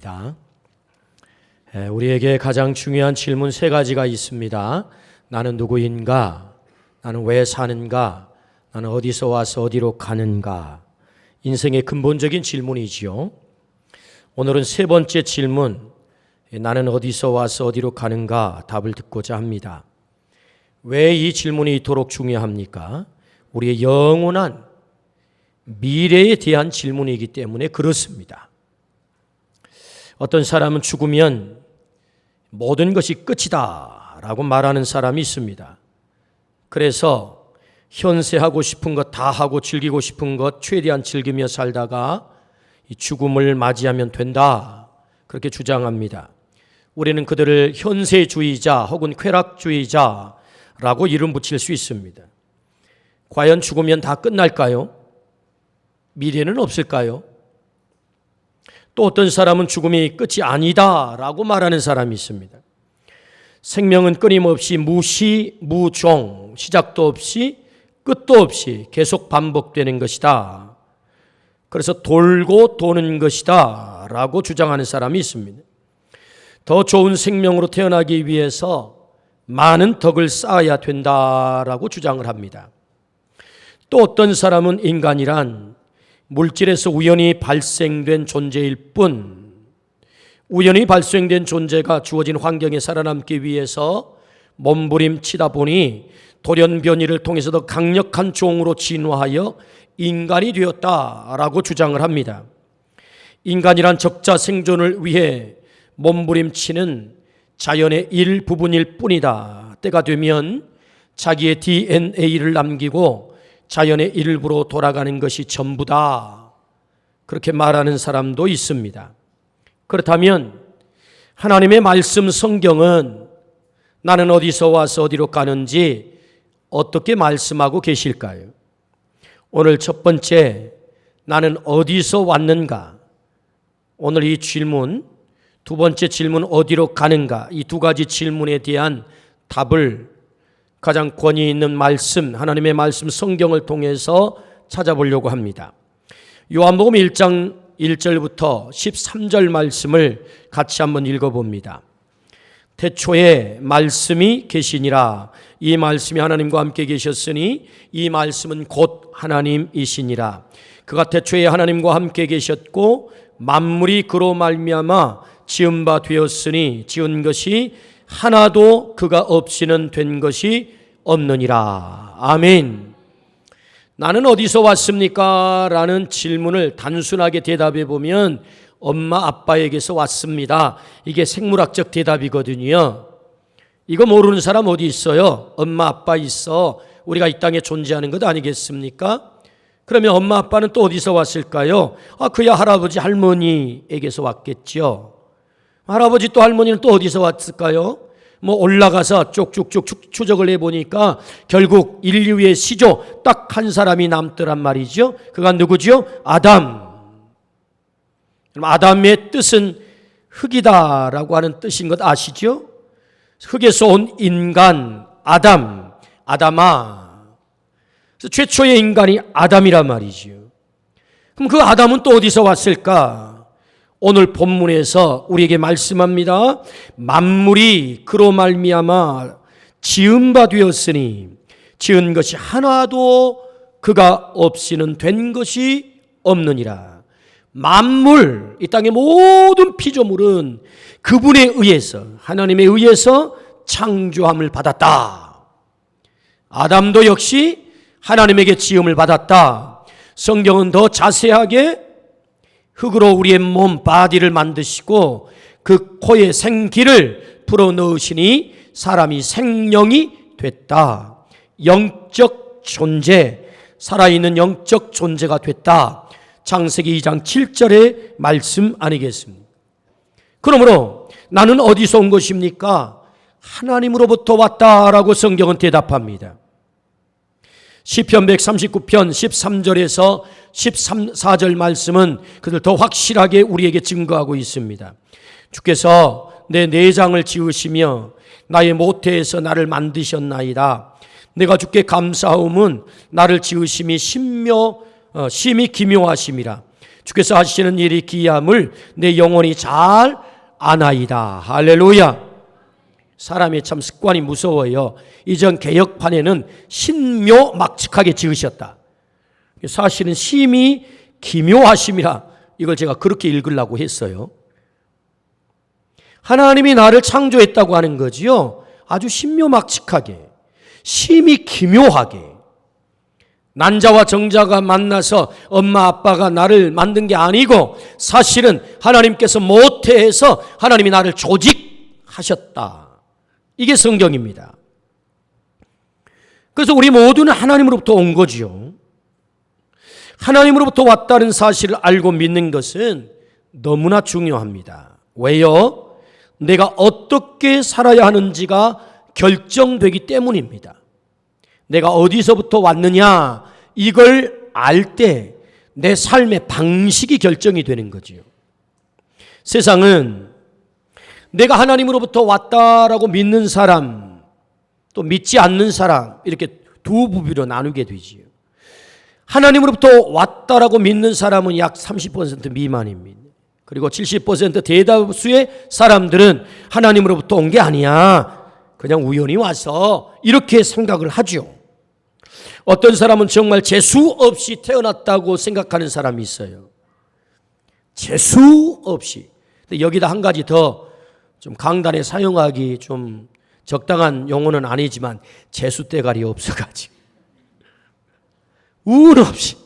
기도합니다. 우리에게 가장 중요한 질문 세 가지가 있습니다. 나는 누구인가? 나는 왜 사는가? 나는 어디서 와서 어디로 가는가? 인생의 근본적인 질문이지요. 오늘은 세 번째 질문, 나는 어디서 와서 어디로 가는가? 답을 듣고자 합니다. 왜 이 질문이 이토록 중요합니까? 우리의 영원한 미래에 대한 질문이기 때문에 그렇습니다. 어떤 사람은 죽으면 모든 것이 끝이다 라고 말하는 사람이 있습니다. 그래서 현세 하고 싶은 것 다 하고 즐기고 싶은 것 최대한 즐기며 살다가 이 죽음을 맞이하면 된다, 그렇게 주장합니다. 우리는 그들을 현세주의자 혹은 쾌락주의자라고 이름 붙일 수 있습니다. 과연 죽으면 다 끝날까요? 미래는 없을까요? 또 어떤 사람은 죽음이 끝이 아니다라고 말하는 사람이 있습니다. 생명은 끊임없이 무시, 무종, 시작도 없이 끝도 없이 계속 반복되는 것이다. 그래서 돌고 도는 것이다 라고 주장하는 사람이 있습니다. 더 좋은 생명으로 태어나기 위해서 많은 덕을 쌓아야 된다라고 주장을 합니다. 또 어떤 사람은 인간이란 물질에서 우연히 발생된 존재일 뿐, 우연히 발생된 존재가 주어진 환경에 살아남기 위해서 몸부림치다 보니 돌연변이를 통해서 더 강력한 종으로 진화하여 인간이 되었다라고 주장을 합니다. 인간이란 적자 생존을 위해 몸부림치는 자연의 일부분일 뿐이다. 때가 되면 자기의 DNA를 남기고 자연의 일부로 돌아가는 것이 전부다, 그렇게 말하는 사람도 있습니다. 그렇다면 하나님의 말씀 성경은 나는 어디서 와서 어디로 가는지 어떻게 말씀하고 계실까요? 오늘 첫 번째, 나는 어디서 왔는가? 오늘 이 질문, 두 번째 질문 어디로 가는가? 이 두 가지 질문에 대한 답을 가장 권위 있는 말씀, 하나님의 말씀 성경을 통해서 찾아보려고 합니다. 요한복음 1장 1절부터 13절 말씀을 같이 한번 읽어봅니다. 태초에 말씀이 계시니라. 이 말씀이 하나님과 함께 계셨으니 이 말씀은 곧 하나님이시니라. 그가 태초에 하나님과 함께 계셨고 만물이 그로 말미암아 지은 바 되었으니 지은 것이 하나도 그가 없이는 된 것이 없느니라. 아멘. 나는 어디서 왔습니까? 라는 질문을 단순하게 대답해 보면 엄마 아빠에게서 왔습니다. 이게 생물학적 대답이거든요. 이거 모르는 사람 어디 있어요? 엄마 아빠 있어. 우리가 이 땅에 존재하는 것 아니겠습니까? 그러면 엄마 아빠는 또 어디서 왔을까요? 그야 할아버지 할머니에게서 왔겠죠. 할아버지 또 할머니는 또 어디서 왔을까요? 올라가서 쭉쭉쭉 추적을 해보니까 결국 인류의 시조 딱 한 사람이 남더란 말이죠. 그가 누구죠? 아담. 아담의 뜻은 흙이다라고 하는 뜻인 것 아시죠? 흙에서 온 인간 아담, 아담아. 그래서 최초의 인간이 아담이란 말이죠. 그럼 그 아담은 또 어디서 왔을까? 오늘 본문에서 우리에게 말씀합니다. 만물이 그로 말미암아 지은 바 되었으니 지은 것이 하나도 그가 없이는 된 것이 없느니라. 만물, 이 땅의 모든 피조물은 그분에 의해서, 하나님에 의해서 창조함을 받았다. 아담도 역시 하나님에게 지음을 받았다. 성경은 더 자세하게 흙으로 우리의 몸, 바디를 만드시고 그 코에 생기를 불어넣으시니 사람이 생명이 됐다. 영적 존재, 살아있는 영적 존재가 됐다. 창세기 2장 7절의 말씀 아니겠습니까? 그러므로 나는 어디서 온 것입니까? 하나님으로부터 왔다라고 성경은 대답합니다. 시편 139편 13절에서 14절 말씀은 그들 더 확실하게 우리에게 증거하고 있습니다. 주께서 내 내장을 지으시며 나의 모태에서 나를 만드셨나이다. 내가 주께 감사하옴은 나를 지으심이 심히 기묘하심이라. 주께서 하시는 일이 기이함을 내 영혼이 잘 아나이다. 할렐루야. 사람의 참 습관이 무서워요. 이전 개혁판에는 신묘막측하게 지으셨다. 사실은 심히 기묘하심이라 이걸 제가 그렇게 읽으려고 했어요. 하나님이 나를 창조했다고 하는 거지요. 아주 신묘막측하게, 심히 기묘하게. 난자와 정자가 만나서 엄마 아빠가 나를 만든 게 아니고 사실은 하나님께서 모태해서 하나님이 나를 조직하셨다. 이게 성경입니다. 그래서 우리 모두는 하나님으로부터 온 거지요. 하나님으로부터 왔다는 사실을 알고 믿는 것은 너무나 중요합니다. 왜요? 내가 어떻게 살아야 하는지가 결정되기 때문입니다. 내가 어디서부터 왔느냐 이걸 알 때 내 삶의 방식이 결정이 되는 거지요. 세상은 내가 하나님으로부터 왔다라고 믿는 사람, 또 믿지 않는 사람 이렇게 두 부류로 나누게 되지요. 하나님으로부터 왔다라고 믿는 사람은 약 30% 미만입니다. 그리고 70% 대다수의 사람들은 하나님으로부터 온 게 아니야. 그냥 우연히 와서 이렇게 생각을 하죠. 어떤 사람은 정말 재수 없이 태어났다고 생각하는 사람이 있어요. 재수 없이. 근데 여기다 한 가지 더 좀 강단에 사용하기 좀 적당한 용어는 아니지만 재수대가리 없어가지고 운 없이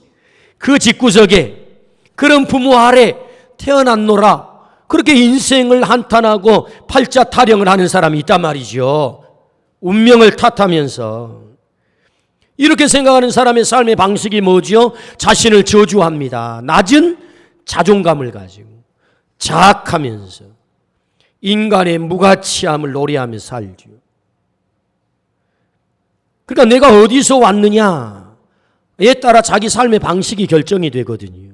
그 집구석에 그런 부모 아래 태어났노라 그렇게 인생을 한탄하고 팔자 타령을 하는 사람이 있단 말이죠. 운명을 탓하면서 이렇게 생각하는 사람의 삶의 방식이 뭐지요? 자신을 저주합니다. 낮은 자존감을 가지고 자학하면서 인간의 무가치함을 노래하며 살죠. 그러니까 내가 어디서 왔느냐에 따라 자기 삶의 방식이 결정이 되거든요.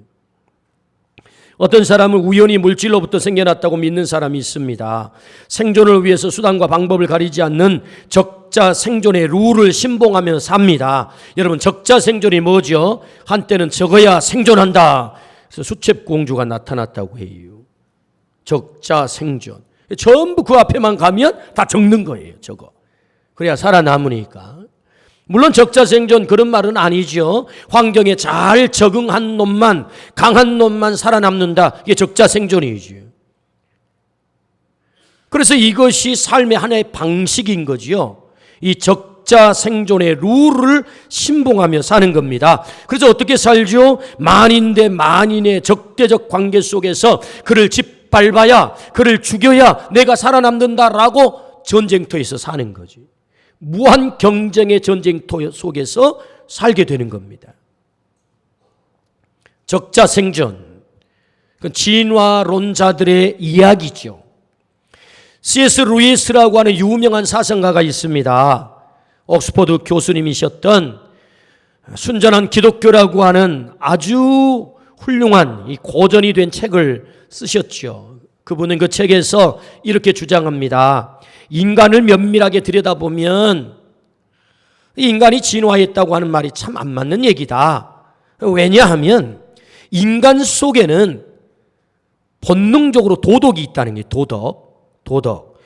어떤 사람은 우연히 물질로부터 생겨났다고 믿는 사람이 있습니다. 생존을 위해서 수단과 방법을 가리지 않는 적자 생존의 룰을 신봉하며 삽니다. 여러분 적자 생존이 뭐죠? 한때는 적어야 생존한다. 그래서 수첩공주가 나타났다고 해요. 적자 생존. 전부 그 앞에만 가면 다 적는 거예요. 적어. 그래야 살아남으니까. 물론 적자생존 그런 말은 아니죠. 환경에 잘 적응한 놈만, 강한 놈만 살아남는다. 이게 적자생존이죠. 그래서 이것이 삶의 하나의 방식인 거지요. 이 적자생존의 룰을 신봉하며 사는 겁니다. 그래서 어떻게 살죠? 만인 대 만인의 적대적 관계 속에서 그를 짓밟아야, 그를 죽여야 내가 살아남는다라고 전쟁터에서 사는 거지. 무한 경쟁의 전쟁터 속에서 살게 되는 겁니다. 적자생존, 그 진화론자들의 이야기죠. C.S. 루이스라고 하는 유명한 사상가가 있습니다. 옥스퍼드 교수님이셨던 순전한 기독교라고 하는 아주 훌륭한 이 고전이 된 책을 쓰셨죠. 그분은 그 책에서 이렇게 주장합니다. 인간을 면밀하게 들여다보면 인간이 진화했다고 하는 말이 참 안 맞는 얘기다. 왜냐하면 인간 속에는 본능적으로 도덕이 있다는 게 도덕.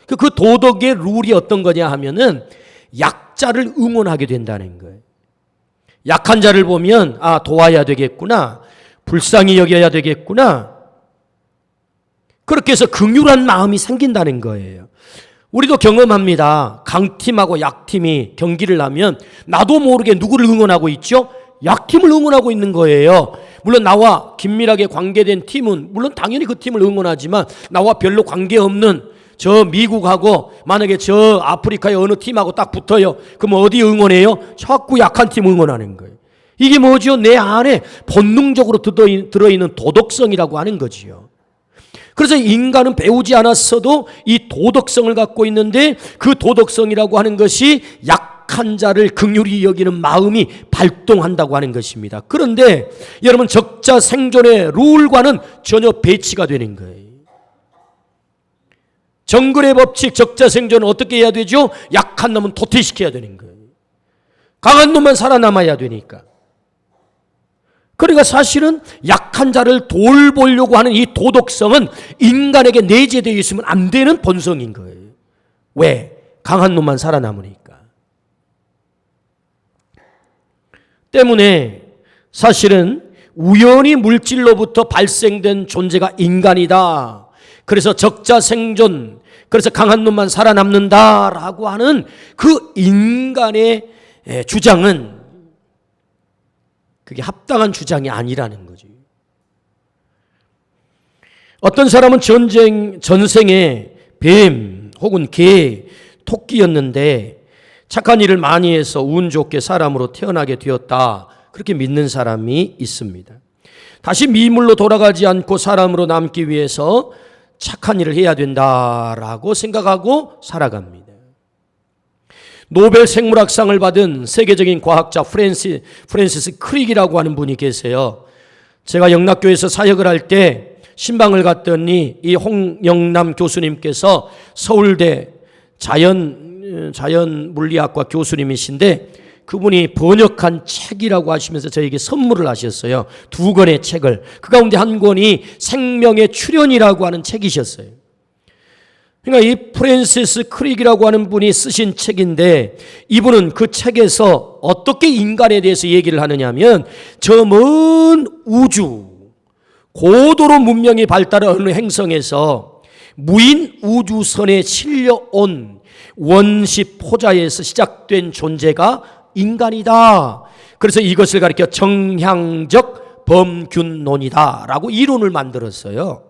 그 도덕의 룰이 어떤 거냐 하면은 약자를 응원하게 된다는 거예요. 약한 자를 보면 도와야 되겠구나. 불쌍히 여겨야 되겠구나. 그렇게 해서 긍휼한 마음이 생긴다는 거예요. 우리도 경험합니다. 강팀하고 약팀이 경기를 하면 나도 모르게 누구를 응원하고 있죠? 약팀을 응원하고 있는 거예요. 물론 나와 긴밀하게 관계된 팀은 물론 당연히 그 팀을 응원하지만 나와 별로 관계없는 저 미국하고 만약에 저 아프리카의 어느 팀하고 딱 붙어요. 그럼 어디 응원해요? 자꾸 약한 팀 응원하는 거예요. 이게 뭐죠? 내 안에 본능적으로 들어있는 도덕성이라고 하는 거지요. 그래서 인간은 배우지 않았어도 이 도덕성을 갖고 있는데 그 도덕성이라고 하는 것이 약한 자를 긍휼히 여기는 마음이 발동한다고 하는 것입니다. 그런데 여러분 적자 생존의 룰과는 전혀 배치가 되는 거예요. 정글의 법칙 적자 생존은 어떻게 해야 되죠? 약한 놈은 도태시켜야 되는 거예요. 강한 놈만 살아남아야 되니까. 그러니까 사실은 약한 자를 돌보려고 하는 이 도덕성은 인간에게 내재되어 있으면 안 되는 본성인 거예요. 왜? 강한 놈만 살아남으니까. 때문에 사실은 우연히 물질로부터 발생된 존재가 인간이다. 그래서 적자 생존, 그래서 강한 놈만 살아남는다라고 하는 그 인간의 주장은 그게 합당한 주장이 아니라는 거지. 어떤 사람은 전생에 뱀 혹은 개, 토끼였는데 착한 일을 많이 해서 운 좋게 사람으로 태어나게 되었다. 그렇게 믿는 사람이 있습니다. 다시 미물로 돌아가지 않고 사람으로 남기 위해서 착한 일을 해야 된다라고 생각하고 살아갑니다. 노벨 생물학상을 받은 세계적인 과학자 프랜시스 크릭이라고 하는 분이 계세요. 제가 영락교에서 사역을 할 때 신방을 갔더니 이 홍영남 교수님께서 서울대 자연물리학과 교수님이신데 그분이 번역한 책이라고 하시면서 저에게 선물을 하셨어요. 2권의 책을. 그 가운데 한 권이 생명의 출현이라고 하는 책이셨어요. 그러니까 이 프랜시스 크릭이라고 하는 분이 쓰신 책인데 이분은 그 책에서 어떻게 인간에 대해서 얘기를 하느냐면 저 먼 우주, 고도로 문명이 발달한 어느 행성에서 무인 우주선에 실려온 원시 포자에서 시작된 존재가 인간이다. 그래서 이것을 가리켜 정향적 범균론이다라고 이론을 만들었어요.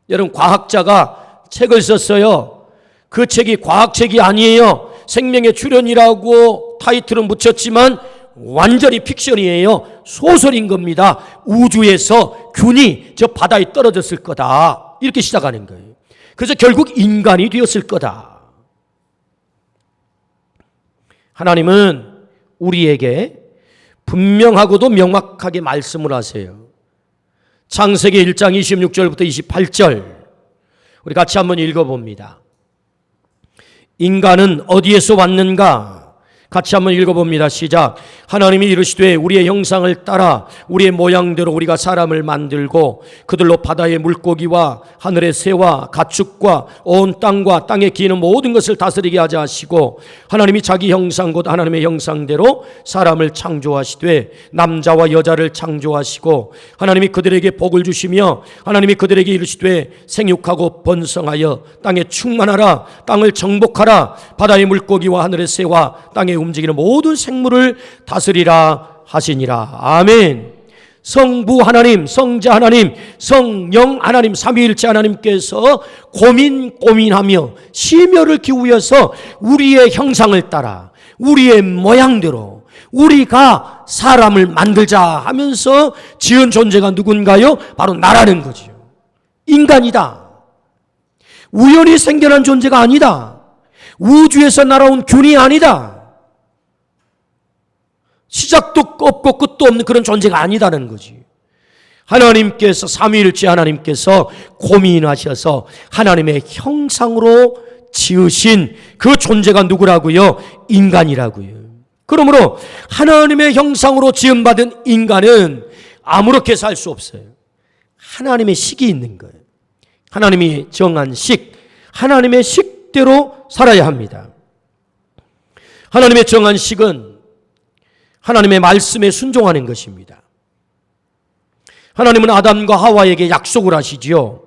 여러분, 과학자가 책을 썼어요. 그 책이 과학책이 아니에요. 생명의 출현이라고 타이틀은 붙였지만 완전히 픽션이에요. 소설인 겁니다. 우주에서 균이 저 바다에 떨어졌을 거다. 이렇게 시작하는 거예요. 그래서 결국 인간이 되었을 거다. 하나님은 우리에게 분명하고도 명확하게 말씀을 하세요. 창세기 1장 26절부터 28절 우리 같이 한번 읽어봅니다. 인간은 어디에서 왔는가? 같이 한번 읽어봅니다. 시작. 하나님이 이르시되 우리의 형상을 따라 우리의 모양대로 우리가 사람을 만들고 그들로 바다의 물고기와 하늘의 새와 가축과 온 땅과 땅에 기는 모든 것을 다스리게 하자 하시고 하나님이 자기 형상 곧 하나님의 형상대로 사람을 창조하시되 남자와 여자를 창조하시고 하나님이 그들에게 복을 주시며 하나님이 그들에게 이르시되 생육하고 번성하여 땅에 충만하라 땅을 정복하라 바다의 물고기와 하늘의 새와 땅에 움직이는 모든 생물을 다스리라 하시니라. 아멘. 성부 하나님, 성자 하나님, 성령 하나님, 삼위일체 하나님께서 고민하며 심혈을 기울여서 우리의 형상을 따라 우리의 모양대로 우리가 사람을 만들자 하면서 지은 존재가 누군가요? 바로 나라는 거죠. 인간이다. 우연히 생겨난 존재가 아니다. 우주에서 날아온 균이 아니다. 시작도 없고 끝도 없는 그런 존재가 아니다는 거지. 하나님께서 삼위일체 하나님께서 고민하셔서 하나님의 형상으로 지으신 그 존재가 누구라고요? 인간이라고요. 그러므로 하나님의 형상으로 지음받은 인간은 아무렇게 살 수 없어요. 하나님의 식이 있는 거예요. 하나님이 정한 식, 하나님의 식대로 살아야 합니다. 하나님의 정한 식은 하나님의 말씀에 순종하는 것입니다. 하나님은 아담과 하와에게 약속을 하시지요.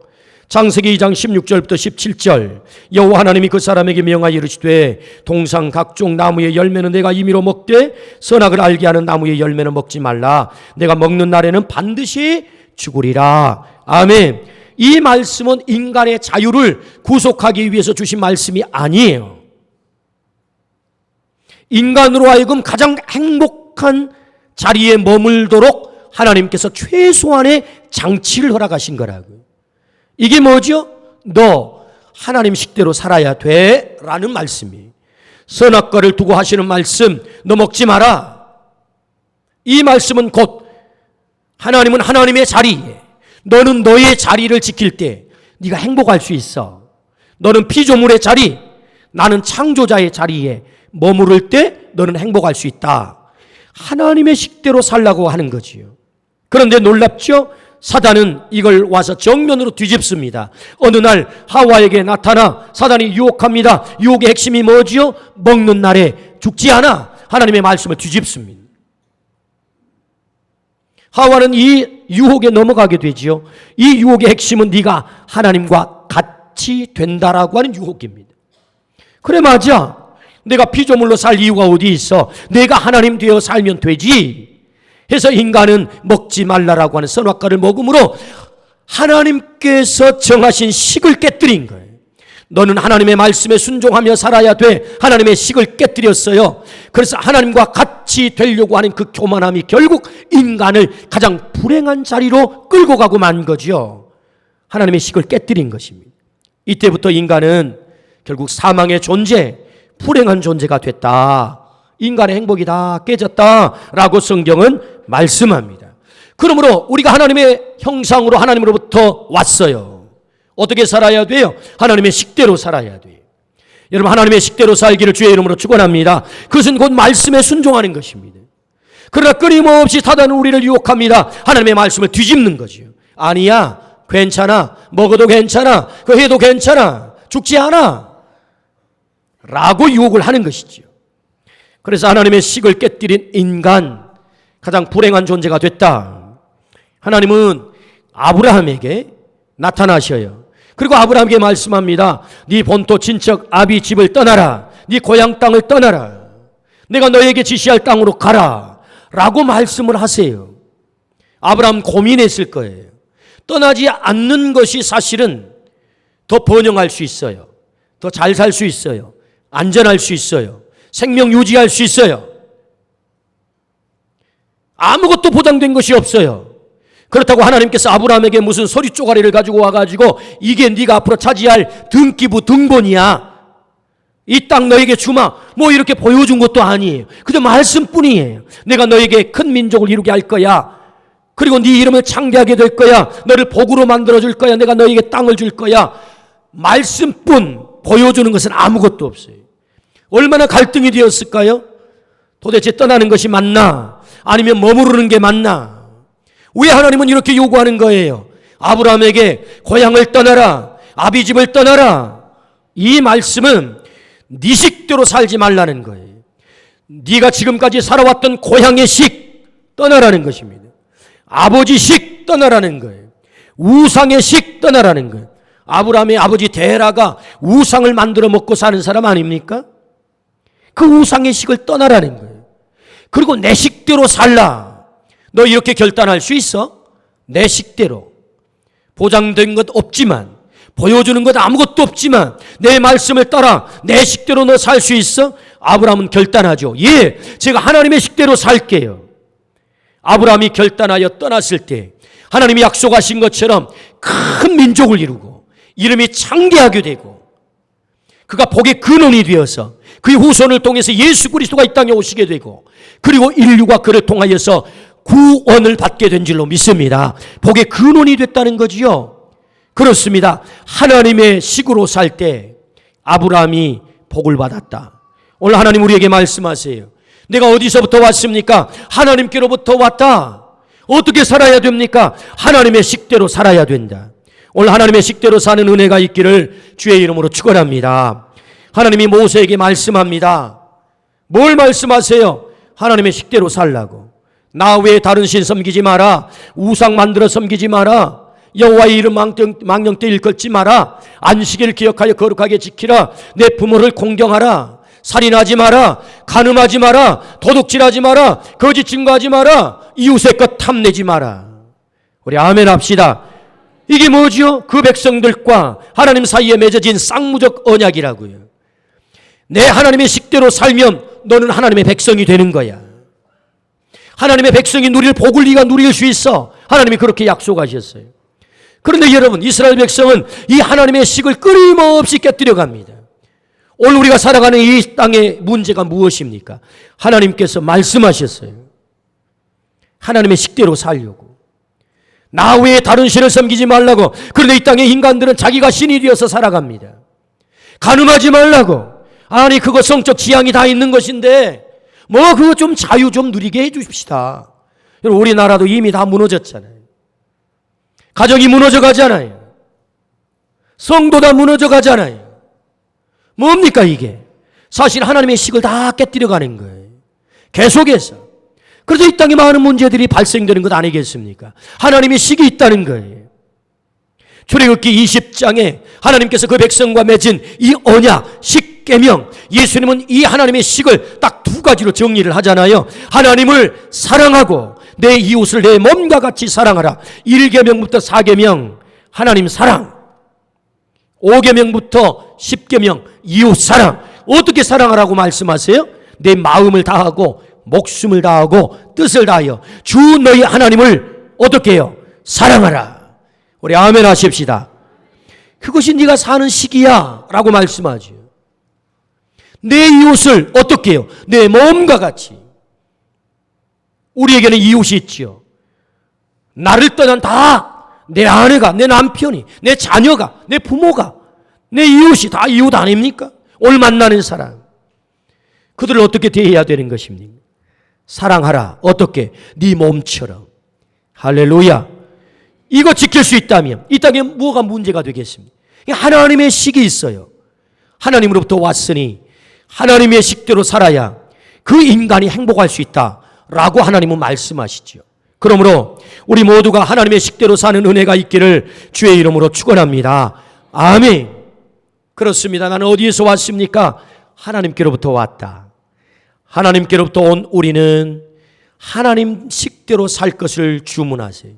창세기 2장 16절부터 17절 여호와 하나님이 그 사람에게 명하여 이르시되 동상 각종 나무의 열매는 내가 임의로 먹되 선악을 알게 하는 나무의 열매는 먹지 말라. 내가 먹는 날에는 반드시 죽으리라. 아멘. 이 말씀은 인간의 자유를 구속하기 위해서 주신 말씀이 아니에요. 인간으로 하여금 가장 행복한 자리에 머물도록 하나님께서 최소한의 장치를 허락하신 거라고요. 이게 뭐죠? 너 하나님 식대로 살아야 돼 라는 말씀이에요. 선악과를 두고 하시는 말씀, 너 먹지 마라. 이 말씀은 곧 하나님은 하나님의 자리에 너는 너의 자리를 지킬 때 네가 행복할 수 있어. 너는 피조물의 자리, 나는 창조자의 자리에 머무를 때 너는 행복할 수 있다. 하나님의 식대로 살라고 하는 거지요. 그런데 놀랍죠? 사단은 이걸 와서 정면으로 뒤집습니다. 어느 날 하와에게 나타나 사단이 유혹합니다. 유혹의 핵심이 뭐지요? 먹는 날에 죽지 않아. 하나님의 말씀을 뒤집습니다. 하와는 이 유혹에 넘어가게 되지요. 이 유혹의 핵심은 네가 하나님과 같이 된다라고 하는 유혹입니다. 그래, 맞아. 내가 피조물로 살 이유가 어디 있어? 내가 하나님 되어 살면 되지. 해서 인간은 먹지 말라라고 하는 선악과를 먹음으로 하나님께서 정하신 식을 깨뜨린 거예요. 너는 하나님의 말씀에 순종하며 살아야 돼. 하나님의 식을 깨뜨렸어요. 그래서 하나님과 같이 되려고 하는 그 교만함이 결국 인간을 가장 불행한 자리로 끌고 가고 만 거죠. 하나님의 식을 깨뜨린 것입니다. 이때부터 인간은 결국 사망의 존재, 불행한 존재가 됐다. 인간의 행복이 다 깨졌다라고 성경은 말씀합니다. 그러므로 우리가 하나님의 형상으로 하나님으로부터 왔어요. 어떻게 살아야 돼요? 하나님의 식대로 살아야 돼요. 여러분, 하나님의 식대로 살기를 주의 이름으로 축원합니다. 그것은 곧 말씀에 순종하는 것입니다. 그러나 끊임없이 사단은 우리를 유혹합니다. 하나님의 말씀을 뒤집는 거죠. 아니야, 괜찮아, 먹어도 괜찮아, 그거 해도 괜찮아, 죽지 않아 라고 유혹을 하는 것이죠. 그래서 하나님의 식을 깨뜨린 인간, 가장 불행한 존재가 됐다. 하나님은 아브라함에게 나타나셔요. 그리고 아브라함에게 말씀합니다. 네 본토 친척 아비 집을 떠나라. 네 고향 땅을 떠나라. 내가 너에게 지시할 땅으로 가라 라고 말씀을 하세요. 아브라함 고민했을 거예요. 떠나지 않는 것이 사실은 더 번영할 수 있어요. 더 잘 살 수 있어요. 안전할 수 있어요. 생명 유지할 수 있어요. 아무것도 보장된 것이 없어요. 그렇다고 하나님께서 아브라함에게 무슨 소리 쪼가리를 가지고 와가지고 이게 네가 앞으로 차지할 등기부 등본이야, 이 땅 너에게 주마, 뭐 이렇게 보여준 것도 아니에요. 그저 말씀뿐이에요. 내가 너에게 큰 민족을 이루게 할 거야. 그리고 네 이름을 창대하게 될 거야. 너를 복으로 만들어줄 거야. 내가 너에게 땅을 줄 거야. 말씀뿐 보여주는 것은 아무것도 없어요. 얼마나 갈등이 되었을까요? 도대체 떠나는 것이 맞나? 아니면 머무르는 게 맞나? 왜 하나님은 이렇게 요구하는 거예요? 아브라함에게 고향을 떠나라, 아비집을 떠나라. 이 말씀은 네 식대로 살지 말라는 거예요. 네가 지금까지 살아왔던 고향의 식 떠나라는 것입니다. 아버지 식 떠나라는 거예요. 우상의 식 떠나라는 거예요. 아브라함의 아버지 데라가 우상을 만들어 먹고 사는 사람 아닙니까? 그 우상의 식을 떠나라는 거예요. 그리고 내 식대로 살라. 너 이렇게 결단할 수 있어? 내 식대로. 보장된 것 없지만, 보여주는 것 아무것도 없지만 내 말씀을 따라 내 식대로 너 살 수 있어? 아브라함은 결단하죠. 예, 제가 하나님의 식대로 살게요. 아브라함이 결단하여 떠났을 때 하나님이 약속하신 것처럼 큰 민족을 이루고 이름이 창대하게 되고 그가 복의 근원이 되어서 그의 후손을 통해서 예수 그리스도가 이 땅에 오시게 되고 그리고 인류가 그를 통하여서 구원을 받게 된 줄로 믿습니다. 복의 근원이 됐다는 거지요. 그렇습니다. 하나님의 식으로 살 때 아브라함이 복을 받았다. 오늘 하나님 우리에게 말씀하세요. 내가 어디서부터 왔습니까? 하나님께로부터 왔다. 어떻게 살아야 됩니까? 하나님의 식대로 살아야 된다. 오늘 하나님의 식대로 사는 은혜가 있기를 주의 이름으로 축원합니다. 하나님이 모세에게 말씀합니다. 뭘 말씀하세요? 하나님의 식대로 살라고. 나 외에 다른 신 섬기지 마라. 우상 만들어 섬기지 마라. 여호와의 이름 망령때 일컫지 마라. 안식일을 기억하여 거룩하게 지키라. 내 부모를 공경하라. 살인하지 마라. 간음하지 마라. 도둑질하지 마라. 거짓 증거하지 마라. 이웃의 것 탐내지 마라. 우리 아멘 합시다. 이게 뭐지요? 그 백성들과 하나님 사이에 맺어진 쌍무적 언약이라고요. 내 하나님의 식대로 살면 너는 하나님의 백성이 되는 거야. 하나님의 백성이 누릴 복을 네가 누릴 수 있어. 하나님이 그렇게 약속하셨어요. 그런데 여러분, 이스라엘 백성은 이 하나님의 식을 끊임없이 깨뜨려 갑니다. 오늘 우리가 살아가는 이 땅의 문제가 무엇입니까? 하나님께서 말씀하셨어요. 하나님의 식대로 살려고. 나 외에 다른 신을 섬기지 말라고. 그런데 이 땅의 인간들은 자기가 신이 되어서 살아갑니다. 간음하지 말라고. 아니 그거 성적 지향이 다 있는 것인데 뭐 그거 좀 자유 좀 누리게 해 주십시다. 우리나라도 이미 다 무너졌잖아요. 가정이 무너져 가잖아요. 성도 다 무너져 가잖아요. 뭡니까 이게? 사실 하나님의 식을 다 깨뜨려 가는 거예요. 계속해서. 그래서 이 땅에 많은 문제들이 발생되는 것 아니겠습니까? 하나님의 식이 있다는 거예요. 출애굽기 20장에 하나님께서 그 백성과 맺은 이 언약, 십계명, 예수님은 이 하나님의 식을 딱 두 가지로 정리를 하잖아요. 하나님을 사랑하고 내 이웃을 내 몸과 같이 사랑하라. 1계명부터 4계명 하나님 사랑, 5계명부터 10계명 이웃 사랑. 어떻게 사랑하라고 말씀하세요? 내 마음을 다하고 목숨을 다하고 뜻을 다하여 주 너희 하나님을 어떻게 해요? 사랑하라. 우리 아멘 하십시다. 그것이 네가 사는 식이야 라고 말씀하죠. 내 이웃을 어떻게 해요? 내 몸과 같이. 우리에게는 이웃이 있죠. 나를 떠난 다 내 아내가, 내 남편이, 내 자녀가, 내 부모가, 내 이웃이 다 이웃 아닙니까? 오늘 만나는 사람. 그들을 어떻게 대해야 되는 것입니까? 사랑하라. 어떻게? 네 몸처럼. 할렐루야. 이거 지킬 수 있다면 이 땅에 뭐가 문제가 되겠습니까? 하나님의 식이 있어요. 하나님으로부터 왔으니 하나님의 식대로 살아야 그 인간이 행복할 수 있다라고 하나님은 말씀하시죠. 그러므로 우리 모두가 하나님의 식대로 사는 은혜가 있기를 주의 이름으로 축원합니다. 아멘. 그렇습니다. 나는 어디에서 왔습니까? 하나님께로부터 왔다. 하나님께로부터 온 우리는 하나님 식대로 살 것을 주문하세요.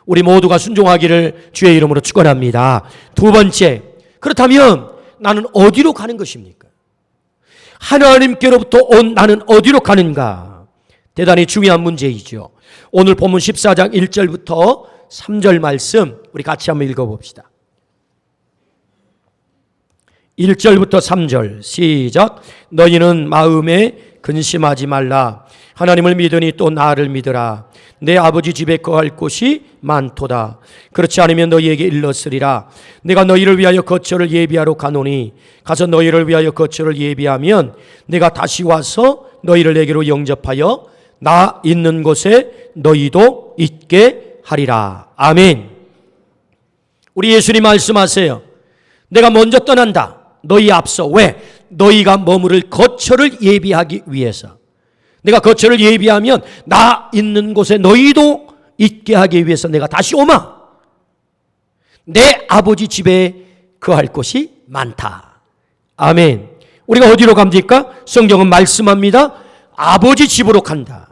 우리 모두가 순종하기를 주의 이름으로 축원합니다. 두 번째, 그렇다면 나는 어디로 가는 것입니까? 하나님께로부터 온 나는 어디로 가는가? 대단히 중요한 문제이죠. 오늘 본문 14장 1절부터 3절 말씀 우리 같이 한번 읽어봅시다. 1절부터 3절 시작. 너희는 마음에 근심하지 말라. 하나님을 믿으니 또 나를 믿으라. 내 아버지 집에 거할 곳이 많도다. 그렇지 않으면 너희에게 일렀으리라. 내가 너희를 위하여 거처를 예비하러 가노니 가서 너희를 위하여 거처를 예비하면 내가 다시 와서 너희를 내게로 영접하여 나 있는 곳에 너희도 있게 하리라. 아멘. 우리 예수님 말씀하세요. 내가 먼저 떠난다. 너희 앞서. 왜? 너희가 머무를 거처를 예비하기 위해서. 내가 거처를 예비하면 나 있는 곳에 너희도 있게 하기 위해서 내가 다시 오마. 내 아버지 집에 거할 곳이 많다. 아멘. 우리가 어디로 갑니까? 성경은 말씀합니다. 아버지 집으로 간다.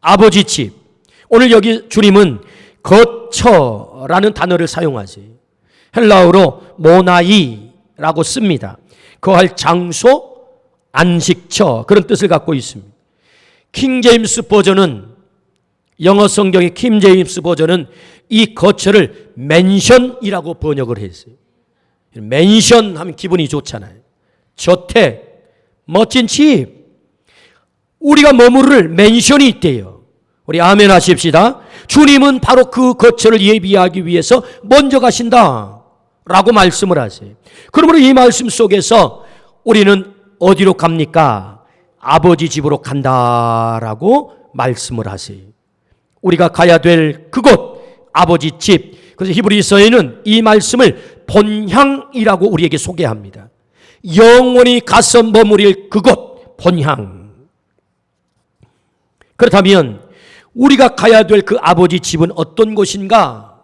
아버지 집. 오늘 여기 주님은 거처라는 단어를 사용하세요. 헬라어로 모나이라고 씁니다. 거할 장소, 안식처 그런 뜻을 갖고 있습니다. 킹 제임스 버전은 영어 성경의 킹 제임스 버전은 이 거처를 맨션이라고 번역을 했어요. 맨션 하면 기분이 좋잖아요. 저택, 멋진 집. 우리가 머무를 맨션이 있대요. 우리 아멘 하십시다. 주님은 바로 그 거처를 예비하기 위해서 먼저 가신다 라고 말씀을 하세요. 그러므로 이 말씀 속에서 우리는 어디로 갑니까? 아버지 집으로 간다라고 말씀을 하세요. 우리가 가야 될 그곳, 아버지 집. 그래서 히브리서에는 이 말씀을 본향이라고 우리에게 소개합니다. 영원히 가서 머무릴 그곳, 본향. 그렇다면 우리가 가야 될 그 아버지 집은 어떤 곳인가?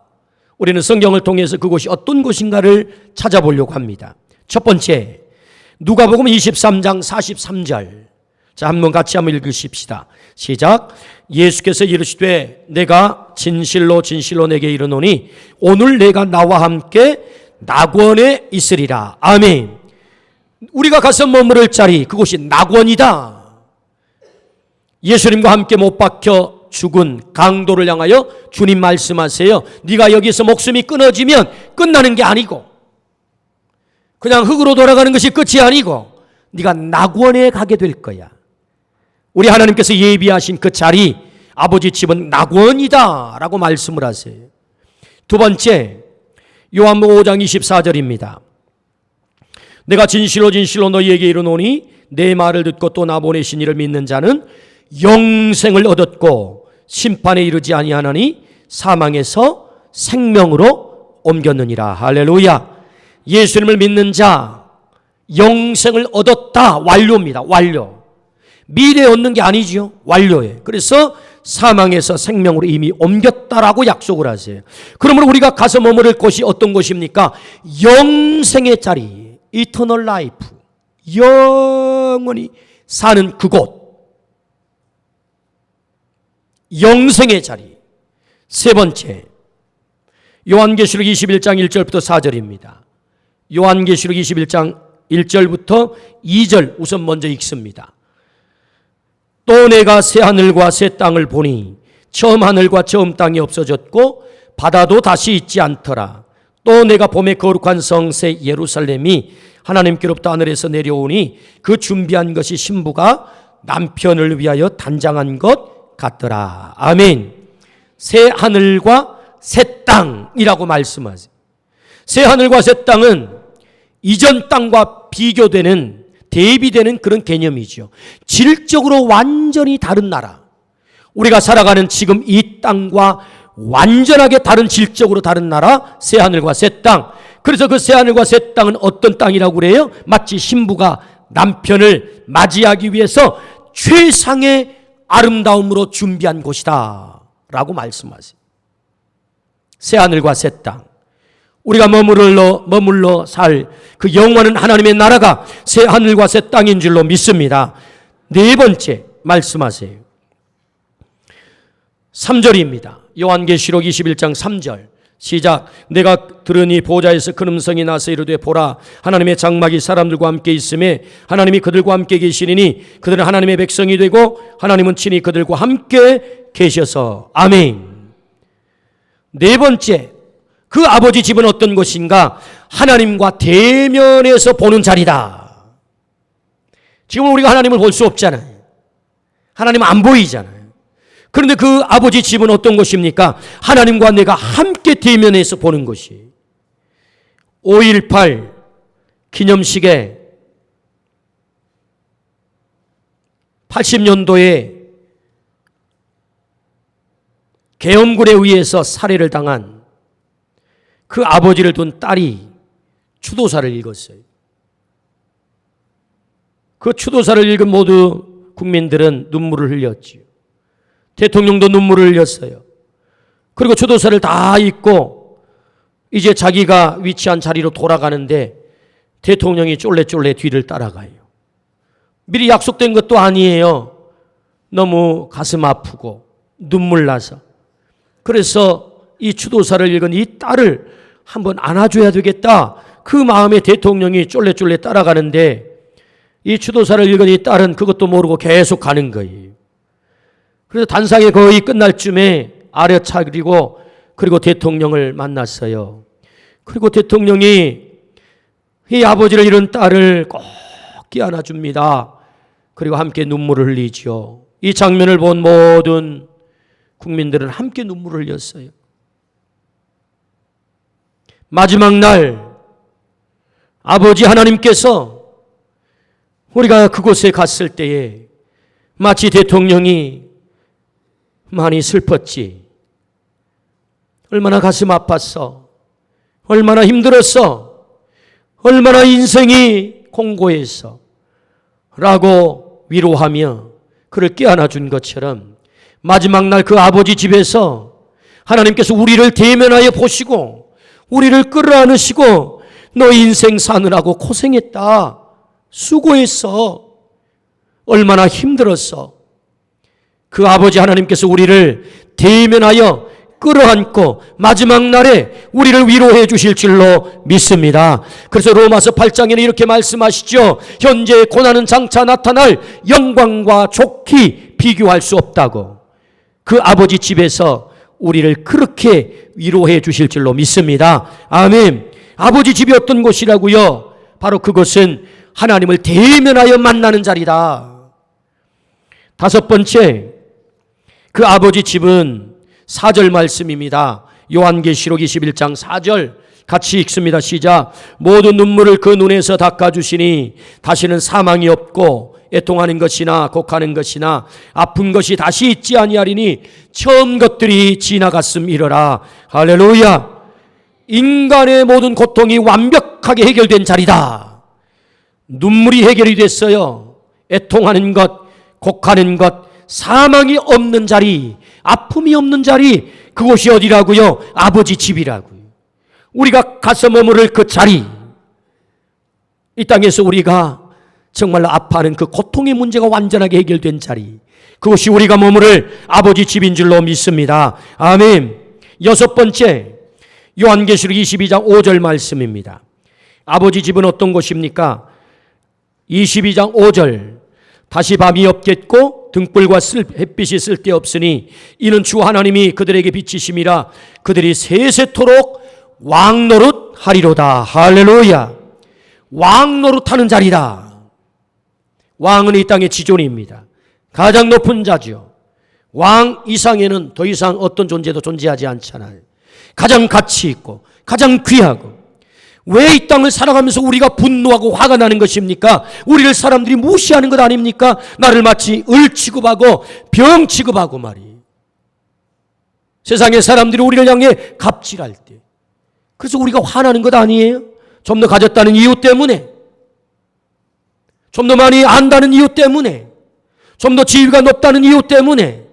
우리는 성경을 통해서 그곳이 어떤 곳인가를 찾아보려고 합니다. 첫 번째, 누가복음 23장 43절. 자, 한번 같이 한번 읽으십시다. 시작. 예수께서 이르시되 내가 진실로 진실로 내게 이르노니 오늘 내가 나와 함께 낙원에 있으리라. 아멘. 우리가 가서 머무를 자리, 그곳이 낙원이다. 예수님과 함께 못 박혀 죽은 강도를 향하여 주님 말씀하세요. 네가 여기서 목숨이 끊어지면 끝나는 게 아니고 그냥 흙으로 돌아가는 것이 끝이 아니고 네가 낙원에 가게 될 거야. 우리 하나님께서 예비하신 그 자리, 아버지 집은 낙원이다 라고 말씀을 하세요. 두 번째, 요한복음 5장 24절입니다. 내가 진실로 진실로 너희에게 이르노니 내 말을 듣고 또 나 보내신 이를 믿는 자는 영생을 얻었고 심판에 이르지 아니하나니 사망에서 생명으로 옮겼느니라. 할렐루야. 예수님을 믿는 자 영생을 얻었다. 완료입니다. 완료. 미래에 얻는 게 아니지요. 완료예요. 그래서 사망에서 생명으로 이미 옮겼다라고 약속을 하세요. 그러므로 우리가 가서 머무를 곳이 어떤 곳입니까? 영생의 자리, 이터널 라이프, 영원히 사는 그곳, 영생의 자리. 세 번째, 요한계시록 21장 1절부터 4절입니다. 요한계시록 21장 1절부터 2절 우선 먼저 읽습니다. 또 내가 새 하늘과 새 땅을 보니 처음 하늘과 처음 땅이 없어졌고 바다도 다시 있지 않더라. 또 내가 봄에 거룩한 성새 예루살렘이 하나님께로부터 하늘에서 내려오니 그 준비한 것이 신부가 남편을 위하여 단장한 것 같더라. 아멘. 새 하늘과 새 땅이라고 말씀하세요. 새 하늘과 새 땅은 이전 땅과 비교되는 대비되는 그런 개념이죠. 질적으로 완전히 다른 나라. 우리가 살아가는 지금 이 땅과 완전하게 다른 질적으로 다른 나라, 새 하늘과 새 땅. 그래서 그 새 하늘과 새 땅은 어떤 땅이라고 그래요? 마치 신부가 남편을 맞이하기 위해서 최상의 아름다움으로 준비한 곳이다 라고 말씀하세요. 새 하늘과 새 땅. 우리가 머물러 살 그 영원한 하나님의 나라가 새 하늘과 새 땅인 줄로 믿습니다. 네 번째 말씀하세요. 3절입니다. 요한계시록 21장 3절 시작. 내가 들으니 보좌에서 큰 음성이 나서 이르되 보라 하나님의 장막이 사람들과 함께 있음에 하나님이 그들과 함께 계시리니 그들은 하나님의 백성이 되고 하나님은 친히 그들과 함께 계셔서. 아멘. 네 번째, 그 아버지 집은 어떤 곳인가? 하나님과 대면해서 보는 자리다. 지금 우리가 하나님을 볼 수 없잖아요. 하나님은 안 보이잖아요. 그런데 그 아버지 집은 어떤 곳입니까? 하나님과 내가 함께 대면해서 보는 것이. 5.18 기념식에 80년도에 계엄군에 의해서 살해를 당한 그 아버지를 둔 딸이 추도사를 읽었어요. 그 추도사를 읽은 모두 국민들은 눈물을 흘렸지요. 대통령도 눈물을 흘렸어요. 그리고 추도사를 다 읽고 이제 자기가 위치한 자리로 돌아가는데 대통령이 쫄래쫄래 뒤를 따라가요. 미리 약속된 것도 아니에요. 너무 가슴 아프고 눈물 나서. 그래서 이 추도사를 읽은 이 딸을 한번 안아줘야 되겠다. 그 마음에 대통령이 쫄래쫄래 따라가는데 이 추도사를 읽은 이 딸은 그것도 모르고 계속 가는 거예요. 그래서 단상이 거의 끝날 쯤에 아려차리고 그리고 대통령을 만났어요. 그리고 대통령이 이 아버지를 잃은 딸을 꼭 끼안아줍니다. 그리고 함께 눈물을 흘리죠. 이 장면을 본 모든 국민들은 함께 눈물을 흘렸어요. 마지막 날 아버지 하나님께서 우리가 그곳에 갔을 때에 마치 대통령이 많이 슬펐지. 얼마나 가슴 아팠어. 얼마나 힘들었어. 얼마나 인생이 공고했어. 라고 위로하며 그를 껴안아준 것처럼 마지막 날 그 아버지 집에서 하나님께서 우리를 대면하여 보시고 우리를 끌어안으시고 너 인생 사느라고 고생했다. 수고했어. 얼마나 힘들었어. 그 아버지 하나님께서 우리를 대면하여 끌어안고 마지막 날에 우리를 위로해 주실 줄로 믿습니다. 그래서 로마서 8장에는 이렇게 말씀하시죠. 현재의 고난은 장차 나타날 영광과 좋게 비교할 수 없다고. 그 아버지 집에서 우리를 그렇게 위로해 주실 줄로 믿습니다. 아멘. 아버지 집이 어떤 곳이라고요? 바로 그것은 하나님을 대면하여 만나는 자리다. 다섯 번째, 그 아버지 집은 4절 말씀입니다. 요한계시록 21장 4절 같이 읽습니다. 시작. 모든 눈물을 그 눈에서 닦아주시니 다시는 사망이 없고 애통하는 것이나 곡하는 것이나 아픈 것이 다시 있지 아니하리니 처음 것들이 지나갔음이러라. 할렐루야. 인간의 모든 고통이 완벽하게 해결된 자리다. 눈물이 해결이 됐어요. 애통하는 것, 곡하는 것, 사망이 없는 자리, 아픔이 없는 자리, 그곳이 어디라고요? 아버지 집이라고요. 우리가 가서 머무를 그 자리, 이 땅에서 우리가 정말로 아파하는 그 고통의 문제가 완전하게 해결된 자리, 그것이 우리가 머무를 아버지 집인 줄로 믿습니다. 아멘. 여섯 번째, 요한계시록 22장 5절 말씀입니다. 아버지 집은 어떤 곳입니까? 22장 5절, 다시 밤이 없겠고 등불과 햇빛이 쓸데없으니 이는 주 하나님이 그들에게 빛이심이라 그들이 세세토록 왕노릇 하리로다. 할렐루야. 왕노릇하는 자리다. 왕은 이 땅의 지존입니다. 가장 높은 자죠. 왕 이상에는 더 이상 어떤 존재도 존재하지 않잖아요. 가장 가치 있고 가장 귀하고. 왜 이 땅을 살아가면서 우리가 분노하고 화가 나는 것입니까? 우리를 사람들이 무시하는 것 아닙니까? 나를 마치 을 취급하고 병 취급하고 말이에요. 세상의 사람들이 우리를 향해 갑질할 때, 그래서 우리가 화나는 것 아니에요? 좀 더 가졌다는 이유 때문에, 좀 더 많이 안다는 이유 때문에, 좀 더 지위가 높다는 이유 때문에,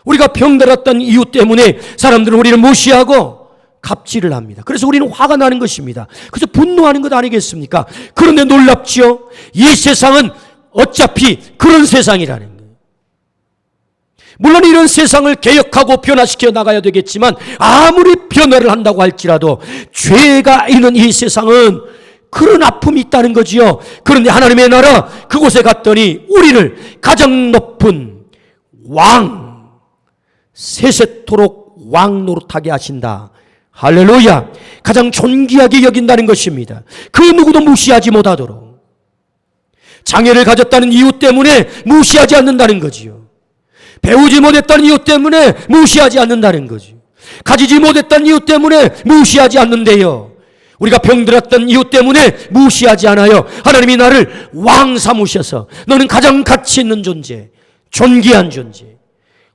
우리가 병들었다는 이유 때문에 사람들은 우리를 무시하고 갑질을 합니다. 그래서 우리는 화가 나는 것입니다. 그래서 분노하는 것 아니겠습니까? 그런데 놀랍지요? 이 세상은 어차피 그런 세상이라는 거예요. 물론 이런 세상을 개혁하고 변화시켜 나가야 되겠지만 아무리 변화를 한다고 할지라도 죄가 있는 이 세상은 그런 아픔이 있다는 거지요. 그런데 하나님의 나라 그곳에 갔더니 우리를 가장 높은 왕, 세세토록 왕 노릇하게 하신다. 할렐루야. 가장 존귀하게 여긴다는 것입니다. 그 누구도 무시하지 못하도록. 장애를 가졌다는 이유 때문에 무시하지 않는다는 거지요. 배우지 못했다는 이유 때문에 무시하지 않는다는 거지. 가지지 못했다는 이유 때문에 무시하지 않는데요. 우리가 병들었던 이유 때문에 무시하지 않아요. 하나님이 나를 왕 삼으셔서 너는 가장 가치 있는 존재, 존귀한 존재.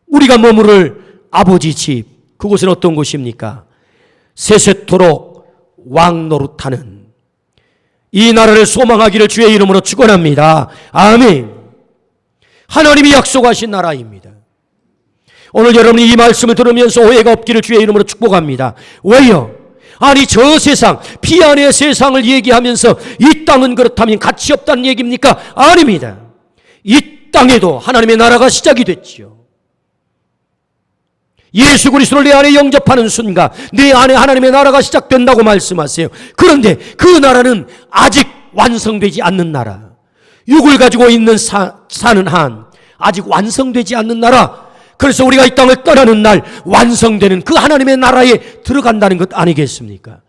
우리가 머무를 아버지 집, 그곳은 어떤 곳입니까? 세세토록 왕 노릇하는 이 나라를 소망하기를 주의 이름으로 축원합니다. 아멘. 하나님이 약속하신 나라입니다. 오늘 여러분이 이 말씀을 들으면서 오해가 없기를 주의 이름으로 축복합니다. 왜요? 아니 저 세상, 피 안의 세상을 얘기하면서 이 땅은 그렇다면 가치 없다는 얘기입니까? 아닙니다. 이 땅에도 하나님의 나라가 시작이 됐지요. 예수 그리스도를 내 안에 영접하는 순간 내 안에 하나님의 나라가 시작된다고 말씀하세요. 그런데 그 나라는 아직 완성되지 않는 나라, 육을 가지고 있는 사는 한 아직 완성되지 않는 나라. 그래서 우리가 이 땅을 떠나는 날 완성되는 그 하나님의 나라에 들어간다는 것 아니겠습니까?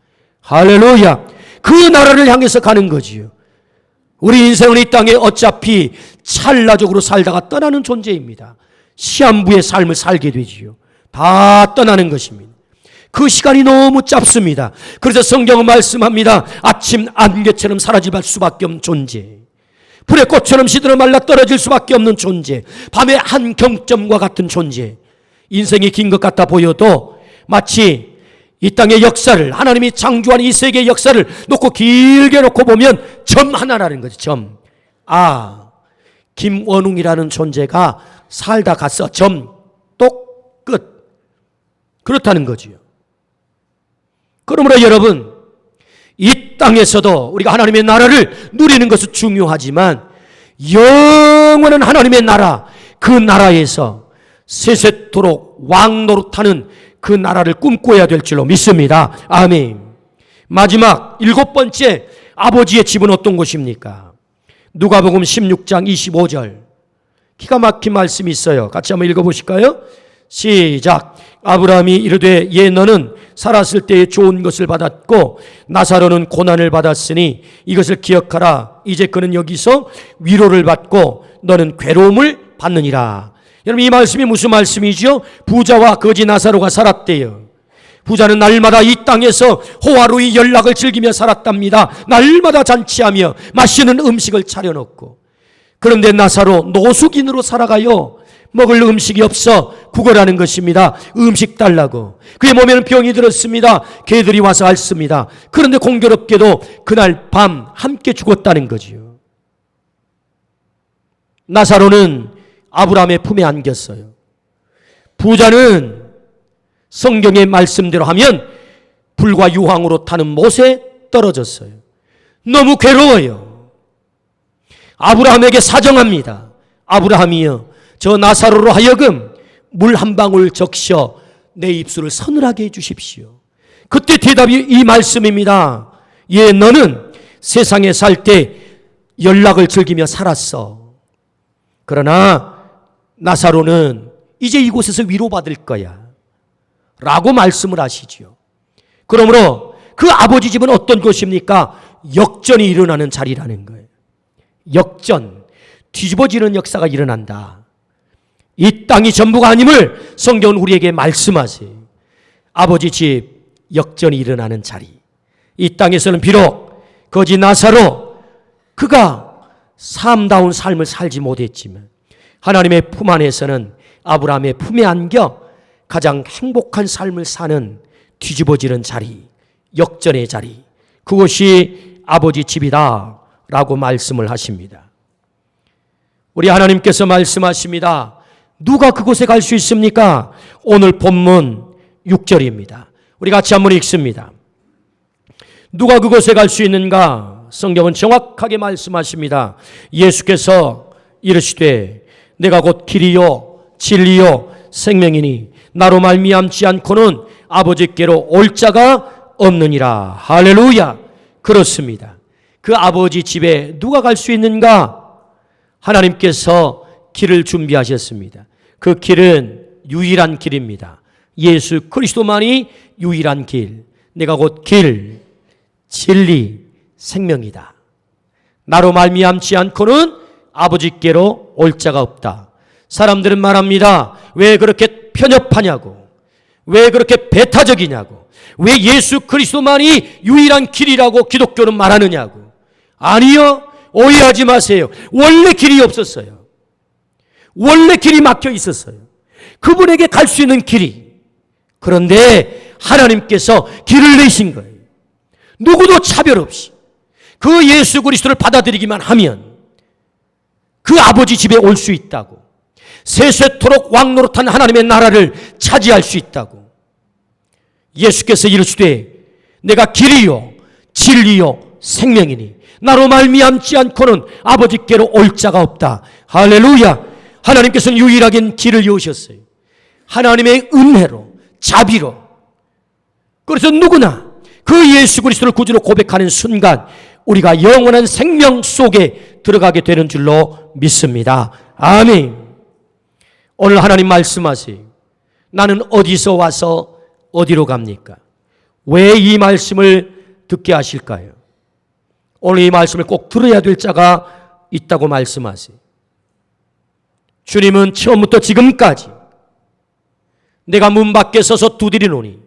할렐루야. 그 나라를 향해서 가는 거지요. 우리 인생은 이 땅에 어차피 찰나적으로 살다가 떠나는 존재입니다. 시한부의 삶을 살게 되지요. 다 떠나는 것입니다. 그 시간이 너무 짧습니다. 그래서 성경은 말씀합니다. 아침 안개처럼 사라질 수밖에 없는 존재, 불의 꽃처럼 시들어 말라 떨어질 수밖에 없는 존재, 밤의 한 경점과 같은 존재. 인생이 긴 것 같아 보여도 마치 이 땅의 역사를, 하나님이 창조한 이 세계의 역사를 놓고 길게 놓고 보면 점 하나라는 거죠. 점. 아, 김원웅이라는 존재가 살다 갔어. 점. 똑. 끝. 그렇다는 거지요. 그러므로 여러분, 이 땅에서도 우리가 하나님의 나라를 누리는 것은 중요하지만 영원한 하나님의 나라, 그 나라에서 세세토록 왕 노릇하는 그 나라를 꿈꿔야 될 줄로 믿습니다. 아멘. 마지막 일곱 번째, 아버지의 집은 어떤 곳입니까? 누가복음 16장 25절. 기가 막힌 말씀이 있어요. 같이 한번 읽어보실까요? 시작. 아브라함이 이르되 예 너는 살았을 때에 좋은 것을 받았고 나사로는 고난을 받았으니 이것을 기억하라. 이제 그는 여기서 위로를 받고 너는 괴로움을 받느니라. 여러분 이 말씀이 무슨 말씀이죠? 부자와 거지 나사로가 살았대요. 부자는 날마다 이 땅에서 호화로이 연락을 즐기며 살았답니다. 날마다 잔치하며 맛있는 음식을 차려놓고 그런데 나사로 노숙인으로 살아가요. 먹을 음식이 없어 구걸하는 것입니다. 음식 달라고. 그의 몸에는 병이 들었습니다. 개들이 와서 앓습니다. 그런데 공교롭게도 그날 밤 함께 죽었다는 거지요. 나사로는 아브라함의 품에 안겼어요. 부자는 성경의 말씀대로 하면 불과 유황으로 타는 못에 떨어졌어요. 너무 괴로워요. 아브라함에게 사정합니다. 아브라함이여, 저 나사로로 하여금 물 한 방울 적셔 내 입술을 서늘하게 해주십시오. 그때 대답이 이 말씀입니다. 예, 너는 세상에 살 때 연락을 즐기며 살았어. 그러나 나사로는 이제 이곳에서 위로받을 거야 라고 말씀을 하시죠. 그러므로 그 아버지 집은 어떤 곳입니까? 역전이 일어나는 자리라는 거예요. 역전, 뒤집어지는 역사가 일어난다. 이 땅이 전부가 아님을 성경은 우리에게 말씀하세요. 아버지 집 역전이 일어나는 자리. 이 땅에서는 비록 거지 나사로 그가 삶다운 삶을 살지 못했지만 하나님의 품 안에서는 아브라함의 품에 안겨 가장 행복한 삶을 사는 뒤집어지는 자리, 역전의 자리, 그것이 아버지 집이다 라고 말씀을 하십니다. 우리 하나님께서 말씀하십니다. 누가 그곳에 갈 수 있습니까? 오늘 본문 6절입니다. 우리 같이 한번 읽습니다. 누가 그곳에 갈 수 있는가? 성경은 정확하게 말씀하십니다. 예수께서 이르시되 내가 곧 길이요 진리요 생명이니 나로 말미암지 않고는 아버지께로 올 자가 없느니라. 할렐루야. 그렇습니다. 그 아버지 집에 누가 갈 수 있는가? 하나님께서 길을 준비하셨습니다. 그 길은 유일한 길입니다. 예수 그리스도만이 유일한 길. 내가 곧 길, 진리, 생명이다. 나로 말미암지 않고는 아버지께로 올 자가 없다. 사람들은 말합니다. 왜 그렇게 편협하냐고, 왜 그렇게 배타적이냐고, 왜 예수 그리스도만이 유일한 길이라고 기독교는 말하느냐고. 아니요, 오해하지 마세요. 원래 길이 없었어요. 원래 길이 막혀 있었어요. 그분에게 갈 수 있는 길이. 그런데 하나님께서 길을 내신 거예요. 누구도 차별 없이 그 예수 그리스도를 받아들이기만 하면 그 아버지 집에 올 수 있다고. 세세토록 왕노릇한 하나님의 나라를 차지할 수 있다고. 예수께서 이르시되 내가 길이요 진리요 생명이니 나로 말미암지 않고는 아버지께로 올 자가 없다. 할렐루야. 하나님께서는 유일하게 길을 여셨어요. 하나님의 은혜로, 자비로. 그래서 누구나 그 예수 그리스도를 구주로 고백하는 순간 우리가 영원한 생명 속에 들어가게 되는 줄로 믿습니다. 아멘. 오늘 하나님 말씀하세요. 나는 어디서 와서 어디로 갑니까? 왜 이 말씀을 듣게 하실까요? 오늘 이 말씀을 꼭 들어야 될 자가 있다고 말씀하세요. 주님은 처음부터 지금까지 내가 문 밖에 서서 두드리노니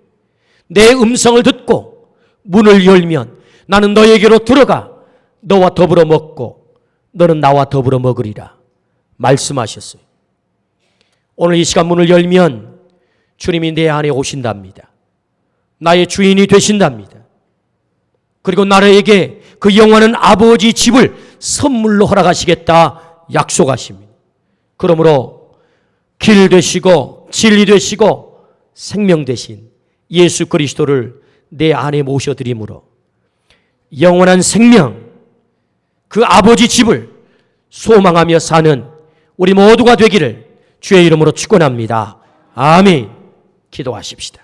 내 음성을 듣고 문을 열면 나는 너에게로 들어가 너와 더불어 먹고 너는 나와 더불어 먹으리라 말씀하셨어요. 오늘 이 시간 문을 열면 주님이 내 안에 오신답니다. 나의 주인이 되신답니다. 그리고 나에게 그 영원한 아버지 집을 선물로 허락하시겠다 약속하십니다. 그러므로 길 되시고 진리 되시고 생명 되신 예수 그리스도를 내 안에 모셔드림으로 영원한 생명, 그 아버지 집을 소망하며 사는 우리 모두가 되기를 주의 이름으로 축원합니다. 아멘. 기도하십시다.